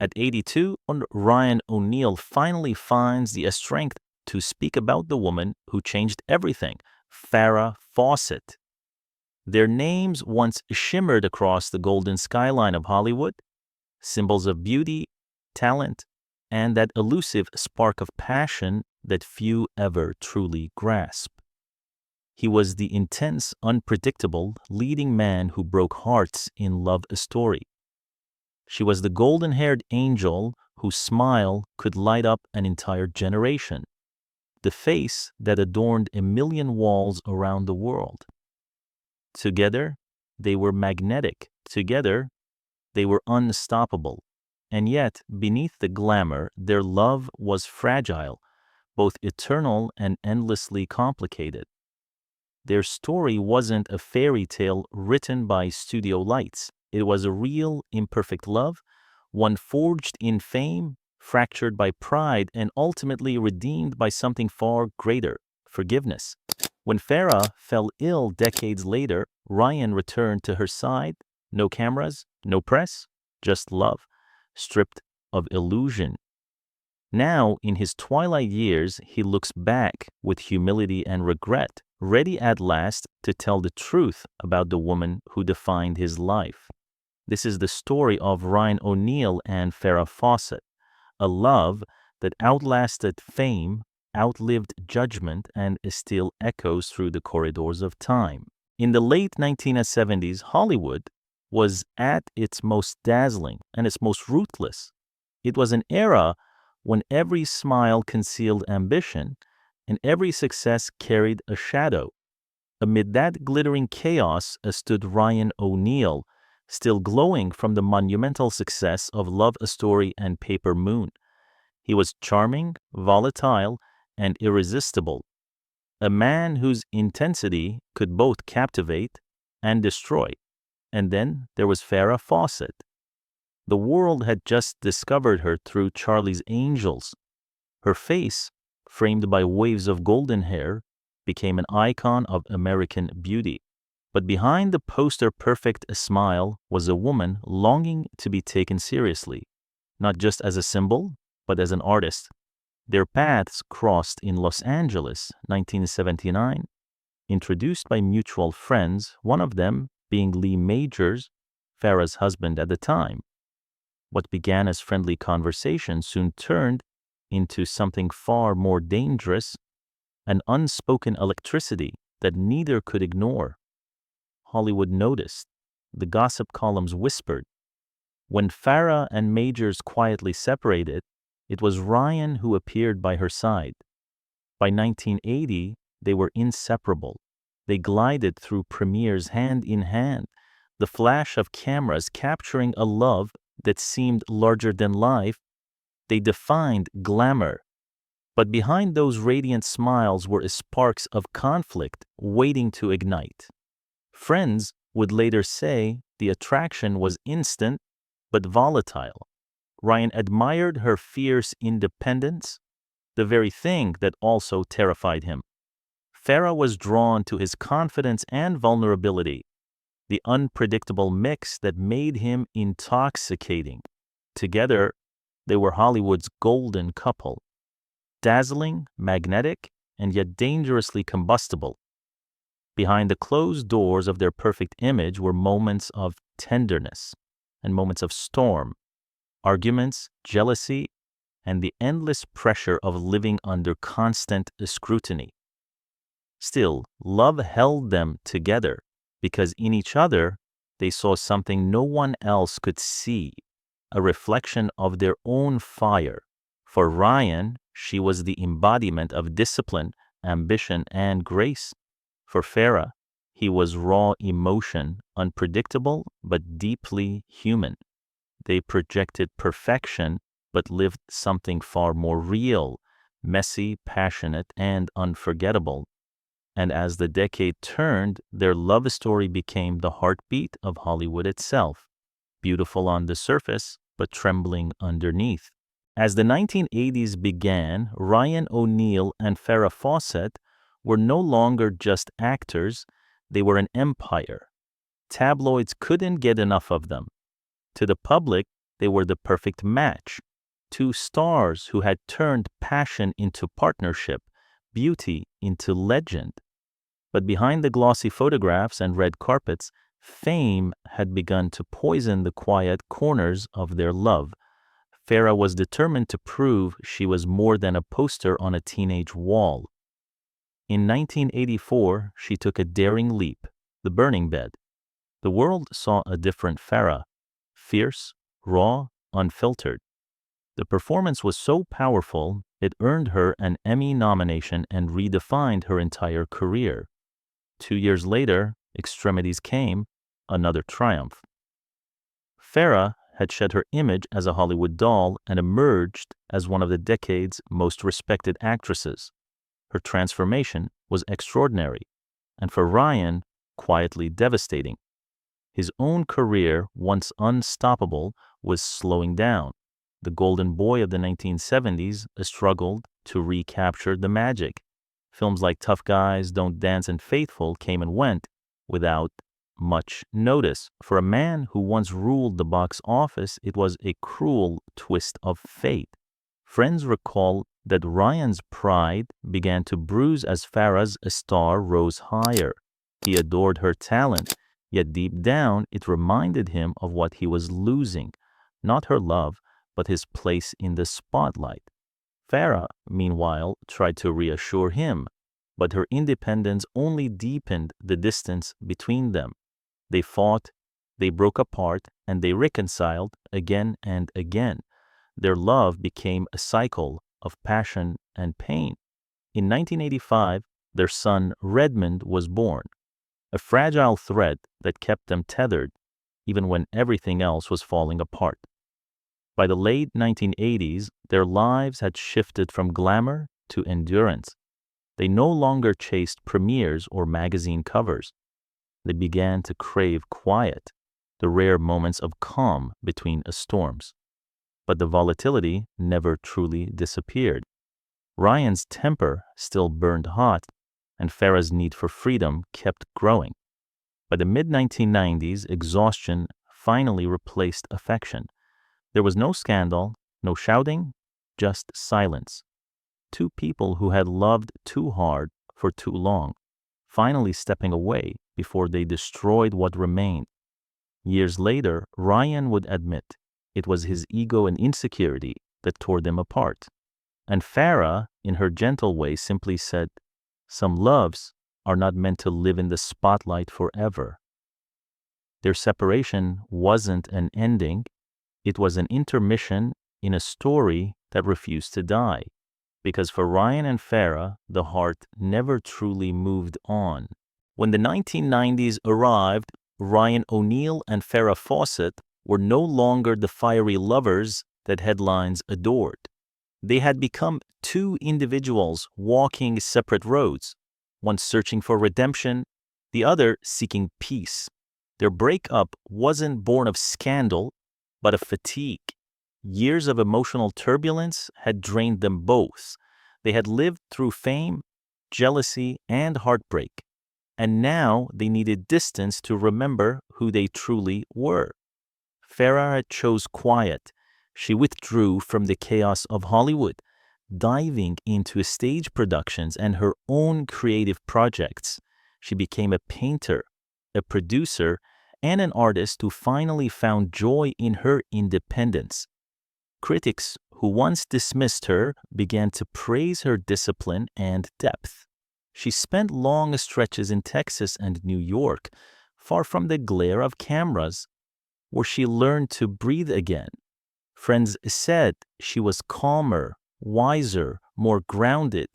At 82, Ryan O'Neal finally finds the strength to speak about the woman who changed everything, Farrah Fawcett. Their names once shimmered across the golden skyline of Hollywood, symbols of beauty, talent, and that elusive spark of passion that few ever truly grasp. He was the intense, unpredictable, leading man who broke hearts in Love Story. She was the golden-haired angel whose smile could light up an entire generation, the face that adorned a million walls around the world. Together, they were magnetic. Together, they were unstoppable. And yet, beneath the glamour, their love was fragile, both eternal and endlessly complicated. Their story wasn't a fairy tale written by studio lights. It was a real, imperfect love, one forged in fame, fractured by pride, and ultimately redeemed by something far greater, forgiveness. When Farrah fell ill decades later, Ryan returned to her side. No cameras, no press, just love, stripped of illusion. Now, in his twilight years, he looks back with humility and regret, ready at last to tell the truth about the woman who defined his life. This is the story of Ryan O'Neal and Farrah Fawcett, a love that outlasted fame, outlived judgment, and still echoes through the corridors of time. In the late 1970s, Hollywood was at its most dazzling and its most ruthless. It was an era when every smile concealed ambition and every success carried a shadow. Amid that glittering chaos stood Ryan O'Neal, still glowing from the monumental success of Love Story and Paper Moon. He was charming, volatile, and irresistible, a man whose intensity could both captivate and destroy. And then there was Farrah Fawcett. The world had just discovered her through Charlie's Angels. Her face, framed by waves of golden hair, became an icon of American beauty. But behind the poster-perfect smile was a woman longing to be taken seriously, not just as a symbol, but as an artist. Their paths crossed in Los Angeles, 1979, introduced by mutual friends, one of them being Lee Majors, Farrah's husband at the time. What began as friendly conversation soon turned into something far more dangerous, an unspoken electricity that neither could ignore. Hollywood noticed. The gossip columns whispered. When Farrah and Majors quietly separated, it was Ryan who appeared by her side. By 1980, they were inseparable. They glided through premieres hand in hand, the flash of cameras capturing a love that seemed larger than life. They defined glamour. But behind those radiant smiles were sparks of conflict waiting to ignite. Friends would later say the attraction was instant but volatile. Ryan admired her fierce independence, the very thing that also terrified him. Farrah was drawn to his confidence and vulnerability, the unpredictable mix that made him intoxicating. Together, they were Hollywood's golden couple, dazzling, magnetic, and yet dangerously combustible. Behind the closed doors of their perfect image were moments of tenderness and moments of storm, arguments, jealousy, and the endless pressure of living under constant scrutiny. Still, love held them together because in each other they saw something no one else could see, a reflection of their own fire. For Ryan, she was the embodiment of discipline, ambition, and grace. For Farrah, he was raw emotion, unpredictable but deeply human. They projected perfection but lived something far more real, messy, passionate, and unforgettable. And as the decade turned, their love story became the heartbeat of Hollywood itself, beautiful on the surface but trembling underneath. As the 1980s began, Ryan O'Neal and Farrah Fawcett were no longer just actors, they were an empire. Tabloids couldn't get enough of them. To the public, they were the perfect match. Two stars who had turned passion into partnership, beauty into legend. But behind the glossy photographs and red carpets, fame had begun to poison the quiet corners of their love. Farrah was determined to prove she was more than a poster on a teenage wall. In 1984, she took a daring leap, the burning bed. The world saw a different Farrah, fierce, raw, unfiltered. The performance was so powerful, it earned her an Emmy nomination and redefined her entire career. 2 years later, extremities came, another triumph. Farrah had shed her image as a Hollywood doll and emerged as one of the decade's most respected actresses. Her transformation was extraordinary, and for Ryan, quietly devastating. His own career, once unstoppable, was slowing down. The golden boy of the 1970s struggled to recapture the magic. Films like Tough Guys, Don't Dance, and Faithful came and went without much notice. For a man who once ruled the box office, it was a cruel twist of fate. Friends recall that Ryan's pride began to bruise as Farrah's star rose higher. He adored her talent, yet deep down it reminded him of what he was losing, not her love, but his place in the spotlight. Farrah, meanwhile, tried to reassure him, but her independence only deepened the distance between them. They fought, they broke apart, and they reconciled again and again. Their love became a cycle of passion and pain. In 1985, their son Redmond was born, a fragile thread that kept them tethered even when everything else was falling apart. By the late 1980s, their lives had shifted from glamour to endurance. They no longer chased premieres or magazine covers. They began to crave quiet, the rare moments of calm between storms. But the volatility never truly disappeared. Ryan's temper still burned hot, and Farrah's need for freedom kept growing. By the mid-1990s, exhaustion finally replaced affection. There was no scandal, no shouting, just silence. Two people who had loved too hard for too long, finally stepping away before they destroyed what remained. Years later, Ryan would admit it was his ego and insecurity that tore them apart. And Farrah, in her gentle way, simply said, "Some loves are not meant to live in the spotlight forever." Their separation wasn't an ending. It was an intermission in a story that refused to die. Because for Ryan and Farrah, the heart never truly moved on. When the 1990s arrived, Ryan O'Neal and Farrah Fawcett were no longer the fiery lovers that headlines adored. They had become two individuals walking separate roads, one searching for redemption, the other seeking peace. Their breakup wasn't born of scandal, but of fatigue. Years of emotional turbulence had drained them both. They had lived through fame, jealousy, and heartbreak, and now they needed distance to remember who they truly were. Farrah had chose quiet. She withdrew from the chaos of Hollywood, diving into stage productions and her own creative projects. She became a painter, a producer, and an artist who finally found joy in her independence. Critics who once dismissed her began to praise her discipline and depth. She spent long stretches in Texas and New York, far from the glare of cameras, where she learned to breathe again. Friends said she was calmer, wiser, more grounded.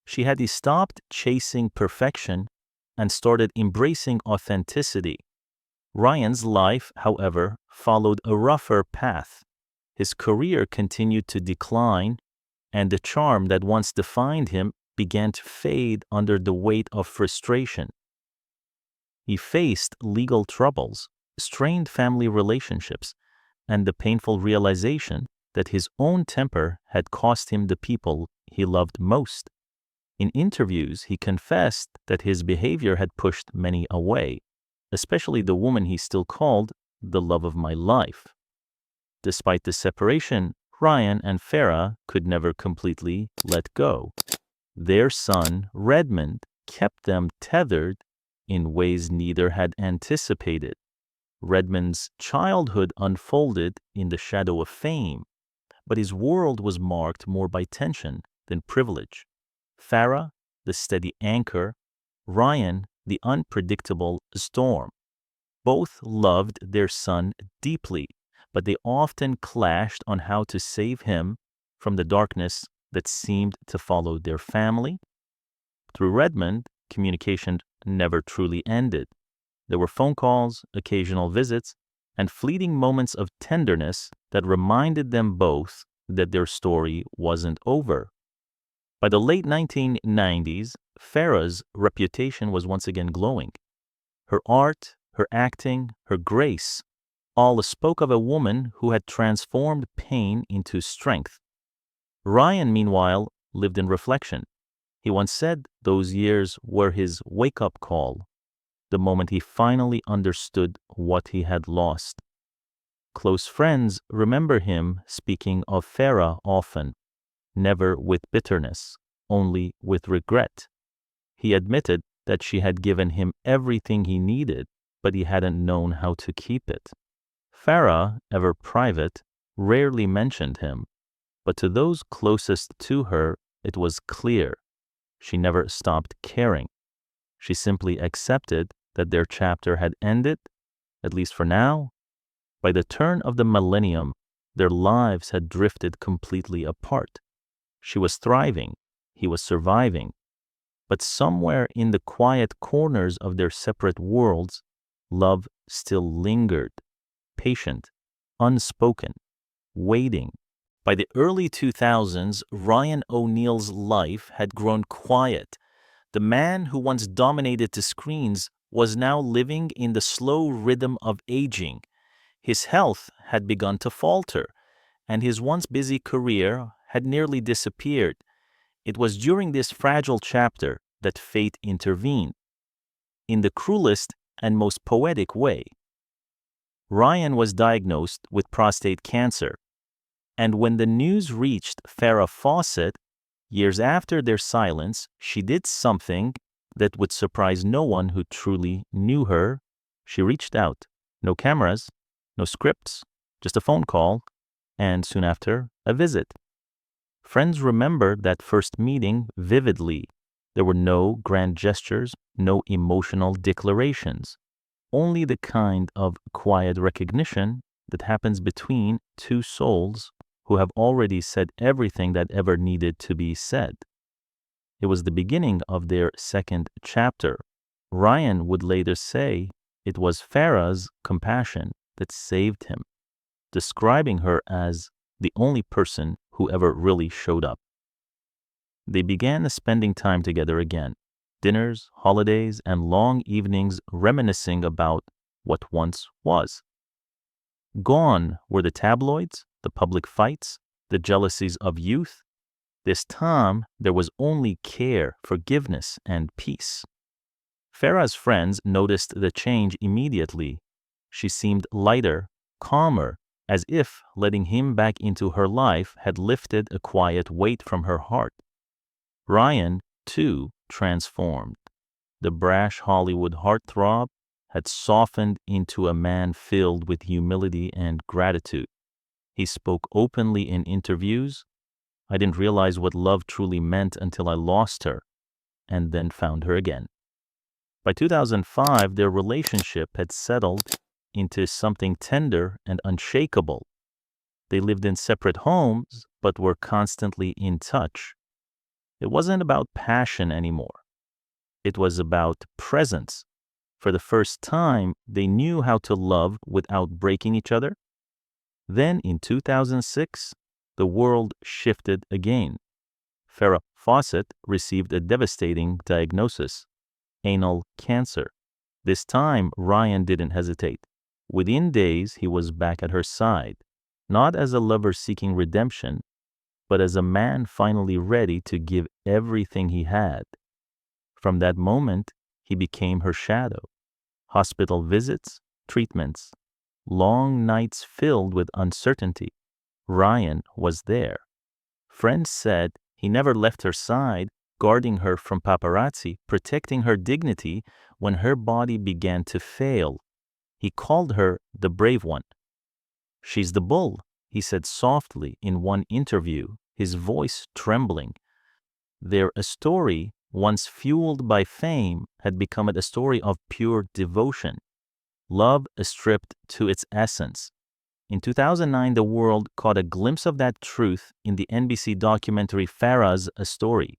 She had stopped chasing perfection and started embracing authenticity. Ryan's life, however, followed a rougher path. His career continued to decline, and the charm that once defined him began to fade under the weight of frustration. He faced legal troubles, strained family relationships, and the painful realization that his own temper had cost him the people he loved most. In interviews, he confessed that his behavior had pushed many away, especially the woman he still called the love of my life. Despite the separation, Ryan and Farrah could never completely let go. Their son, Redmond, kept them tethered in ways neither had anticipated. Redmond's childhood unfolded in the shadow of fame, but his world was marked more by tension than privilege. Farrah, the steady anchor, Ryan, the unpredictable storm. Both loved their son deeply, but they often clashed on how to save him from the darkness that seemed to follow their family. Through Redmond, communication never truly ended. There were phone calls, occasional visits, and fleeting moments of tenderness that reminded them both that their story wasn't over. By the late 1990s, Farrah's reputation was once again glowing. Her art, her acting, her grace, all spoke of a woman who had transformed pain into strength. Ryan, meanwhile, lived in reflection. He once said those years were his wake-up call, the moment he finally understood what he had lost. Close friends remember him speaking of Farrah often, never with bitterness, only with regret. He admitted that she had given him everything he needed, but he hadn't known how to keep it. Farrah, ever private, rarely mentioned him, but to those closest to her, it was clear. She never stopped caring. She simply accepted that their chapter had ended, at least for now. By the turn of the millennium, their lives had drifted completely apart. She was thriving, he was surviving, but somewhere in the quiet corners of their separate worlds, love still lingered, patient, unspoken, waiting. By the early 2000s, Ryan O'Neal's life had grown quiet. The man who once dominated the screens was now living in the slow rhythm of aging. His health had begun to falter, and his once busy career had nearly disappeared. It was during this fragile chapter that fate intervened. In the cruelest and most poetic way. Ryan was diagnosed with prostate cancer, and when the news reached Farrah Fawcett, years after their silence, she did something that would surprise no one who truly knew her. She reached out. No cameras, no scripts, just a phone call, and soon after, a visit. Friends remember that first meeting vividly. There were no grand gestures, no emotional declarations, only the kind of quiet recognition that happens between two souls who have already said everything that ever needed to be said. It was the beginning of their second chapter. Ryan would later say it was Farrah's compassion that saved him, describing her as the only person who ever really showed up. They began spending time together again, dinners, holidays, and long evenings reminiscing about what once was. Gone were the tabloids, the public fights, the jealousies of youth. This time, there was only care, forgiveness, and peace. Farrah's friends noticed the change immediately. She seemed lighter, calmer, as if letting him back into her life had lifted a quiet weight from her heart. Ryan, too, transformed. The brash Hollywood heartthrob had softened into a man filled with humility and gratitude. He spoke openly in interviews. I didn't realize what love truly meant until I lost her, and then found her again. By 2005, their relationship had settled into something tender and unshakable. They lived in separate homes, but were constantly in touch. It wasn't about passion anymore. It was about presence. For the first time, they knew how to love without breaking each other. Then, in 2006, the world shifted again. Farrah Fawcett received a devastating diagnosis, anal cancer. This time, Ryan didn't hesitate. Within days, he was back at her side, not as a lover seeking redemption, but as a man finally ready to give everything he had. From that moment, he became her shadow. Hospital visits, treatments, long nights filled with uncertainty. Ryan was there. Friends said he never left her side, guarding her from paparazzi, protecting her dignity when her body began to fail. He called her the brave one. "She's the bull," he said softly in one interview, his voice trembling. Their story, once fueled by fame, had become a story of pure devotion. Love stripped to its essence. In 2009, the world caught a glimpse of that truth in the NBC documentary Farrah's Story.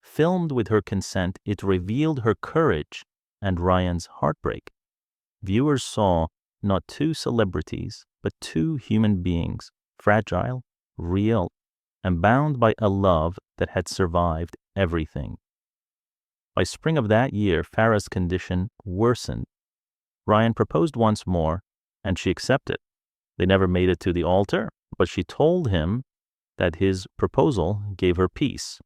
Filmed with her consent, it revealed her courage and Ryan's heartbreak. Viewers saw not two celebrities, but two human beings, fragile, real, and bound by a love that had survived everything. By spring of that year, Farrah's condition worsened. Ryan proposed once more, and she accepted. They never made it to the altar, but she told him that his proposal gave her peace.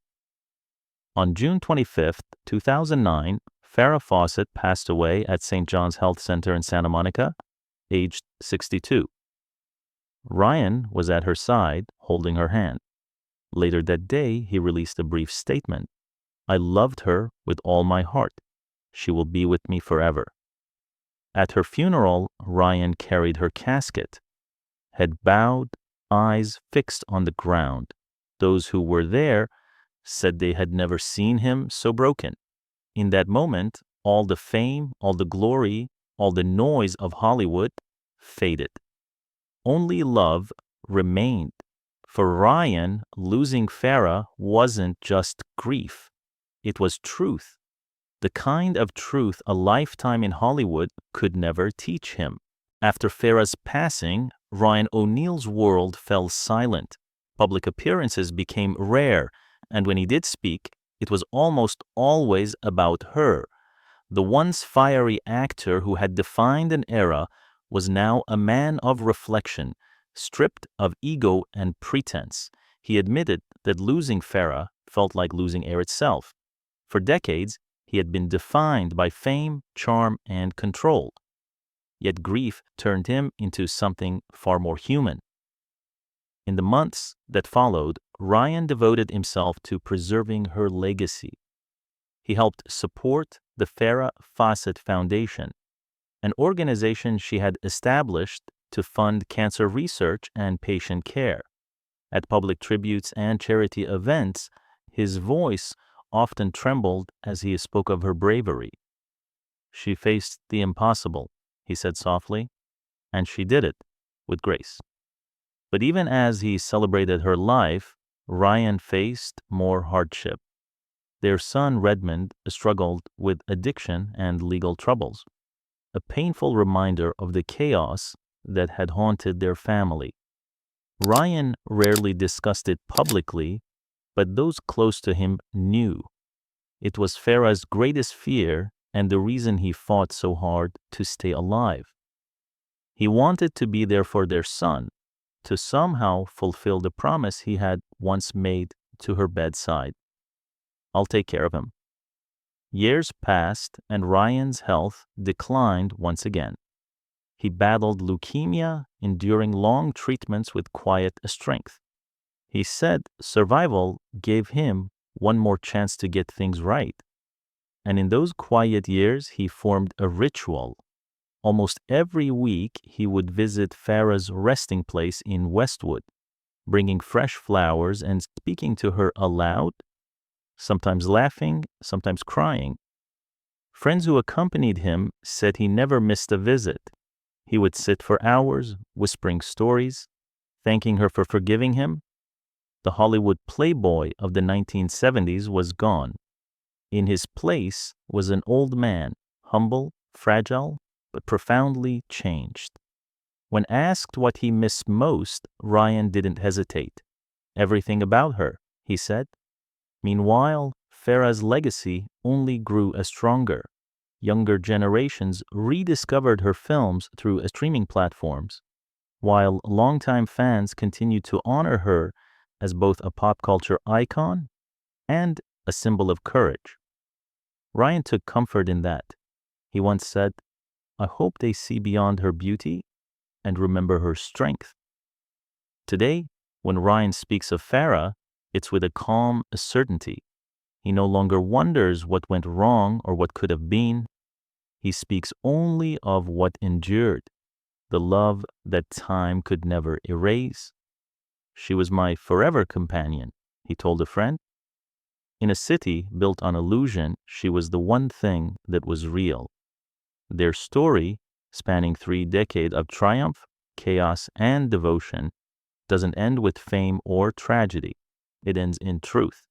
On June 25, 2009, Farrah Fawcett passed away at St. John's Health Center in Santa Monica, aged 62. Ryan was at her side, holding her hand. Later that day, he released a brief statement. "I loved her with all my heart. She will be with me forever." At her funeral, Ryan carried her casket, head bowed, eyes fixed on the ground. Those who were there said they had never seen him so broken. In that moment, all the fame, all the glory, all the noise of Hollywood faded. Only love remained. For Ryan, losing Farrah wasn't just grief. It was truth. The kind of truth a lifetime in Hollywood could never teach him. After Farrah's passing, Ryan O'Neal's world fell silent. Public appearances became rare, and when he did speak, it was almost always about her. The once fiery actor who had defined an era was now a man of reflection, stripped of ego and pretense. He admitted that losing Farrah felt like losing air itself. For decades, he had been defined by fame, charm, and control. Yet grief turned him into something far more human. In the months that followed, Ryan devoted himself to preserving her legacy. He helped support the Farrah Fawcett Foundation, an organization she had established to fund cancer research and patient care. At public tributes and charity events, his voice often trembled as he spoke of her bravery. "She faced the impossible," he said softly, "and she did it with grace." But even as he celebrated her life, Ryan faced more hardship. Their son Redmond struggled with addiction and legal troubles, a painful reminder of the chaos that had haunted their family. Ryan rarely discussed it publicly, but those close to him knew. It was Farrah's greatest fear and the reason he fought so hard to stay alive. He wanted to be there for their son, to somehow fulfill the promise he had once made to her bedside. "I'll take care of him." Years passed and Ryan's health declined once again. He battled leukemia, enduring long treatments with quiet strength. He said survival gave him one more chance to get things right. And in those quiet years, he formed a ritual. Almost every week, he would visit Farrah's resting place in Westwood, bringing fresh flowers and speaking to her aloud, sometimes laughing, sometimes crying. Friends who accompanied him said he never missed a visit. He would sit for hours, whispering stories, thanking her for forgiving him. The Hollywood playboy of the 1970s was gone. In his place was an old man, humble, fragile, but profoundly changed. When asked what he missed most, Ryan didn't hesitate. "Everything about her," he said. Meanwhile, Farrah's legacy only grew stronger. Younger generations rediscovered her films through streaming platforms, while longtime fans continued to honor her as both a pop culture icon and a symbol of courage. Ryan took comfort in that. He once said, "I hope they see beyond her beauty and remember her strength. Today, when Ryan speaks of Farrah, it's with a calm certainty. He no longer wonders what went wrong or what could have been. He speaks only of what endured, the love that time could never erase. She was my forever companion, he told a friend. In a city built on illusion, she was the one thing that was real. Their story, spanning 3 decades of triumph, chaos, and devotion, doesn't end with fame or tragedy. It ends in truth.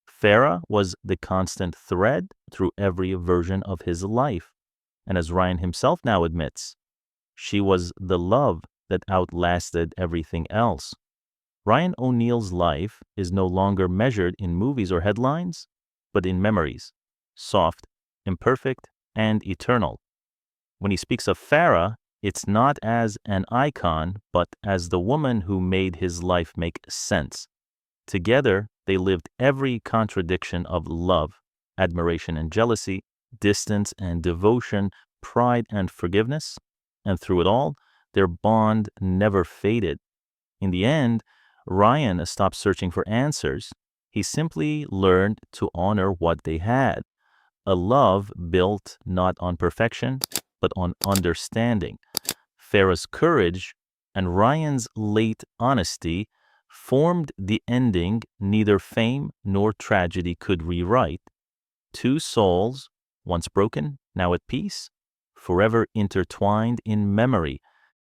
Farrah was the constant thread through every version of his life. And as Ryan himself now admits, she was the love that outlasted everything else. Ryan O'Neal's life is no longer measured in movies or headlines, but in memories, soft, imperfect, and eternal. When he speaks of Farrah, it's not as an icon, but as the woman who made his life make sense. Together, they lived every contradiction of love, admiration and jealousy, distance and devotion, pride and forgiveness, and through it all, their bond never faded. In the end, Ryan stopped searching for answers. He simply learned to honor what they had, a love built not on perfection, but on understanding. Farrah's courage and Ryan's late honesty formed the ending neither fame nor tragedy could rewrite. 2 souls, once broken, now at peace, forever intertwined in memory,